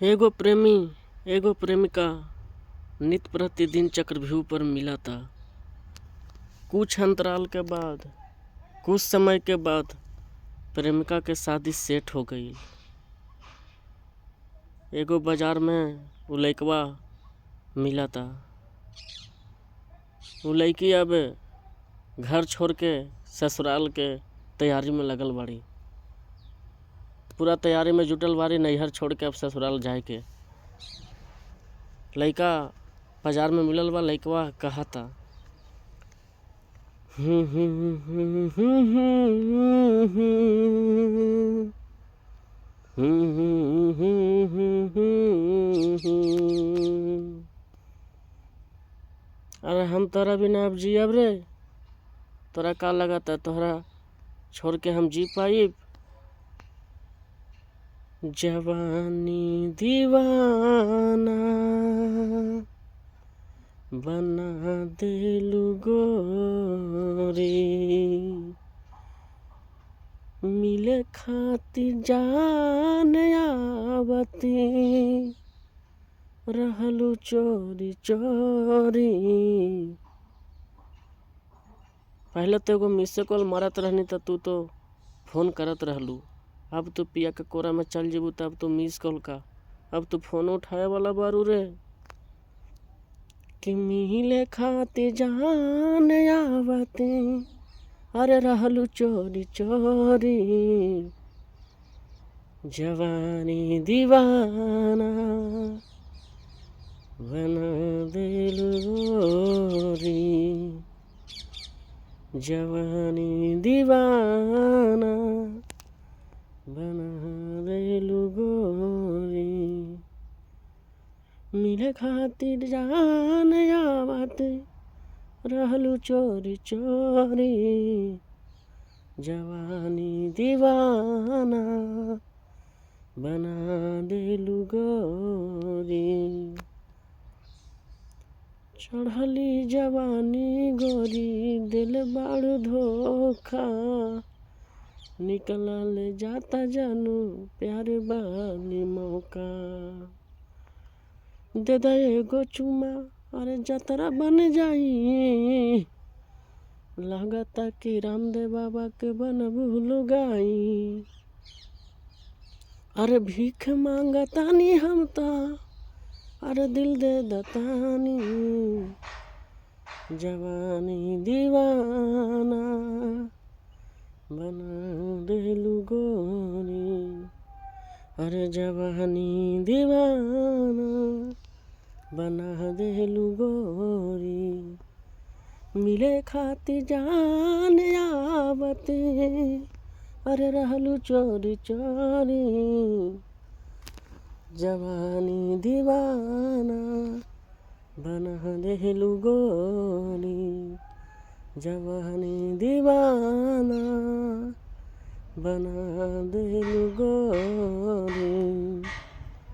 एगो प्रेमी एगो प्रेमिका नित प्रतिदिन चक्रव्यूह पर मिला था। कुछ अंतराल के बाद, कुछ समय के बाद प्रेमिका के शादी सेट हो गई। एगो बाजार में उ लइकवा मिला था। उ लइकी अब घर छोड़ के ससुराल के तैयारी में लगल बाड़ी। पूरा तैयारी में जुटल बाड़ी, नैहर छोड़ के अब ससुराल जाए के। लइका बाजार में मिलल बा, लइकवा कहा था अरे हम तोरा बिना अब जियब रे। तोरा का लगता तोहरा छोड़ के हम जी पाइब? जवानी दीवाना बना देलू गोरी, मिले खातिर जान आवती रहलू चोरी चोरी। पहले तो एगो मिस कॉल मारत रहनी त तू तो फोन करत रहलू। अब तो पिया के कोरा में चल जेबू तब तो मिस कॉल का, अब तो फोन उठाए वाला बारू रे। कि मिले खातिर जान आवती अरे रहलू चोरी चोरी। जवानी दीवाना बना देलू गोरी, जवानी दीवाना बना देलू गोरी। मिले खातिर जान आवते रहलू चोरी चोरी। जवानी दीवाना बना देलू गोरी। चढ़ली जवानी गोरी दिल बाड़ू धोखा, निकलल जाता जानू प्यार वाली मौका। दे दे एगो चुमा अरे जतरा बन जाई, लगता कि रामदेव बाबा के बनबू लुगाई। अरे भीख मांगतानी हम ता अरे दिल दे दतानी। जवानी दीवाना बना देलू गोरी, अरे जवानी दीवाना बना देलू गोरी। मिले खातिर जान आवते अरे रहलू चोरी चोरी। जवानी दीवाना बना देलू गोरी, जवानी दीवाना बना देलू गोरी।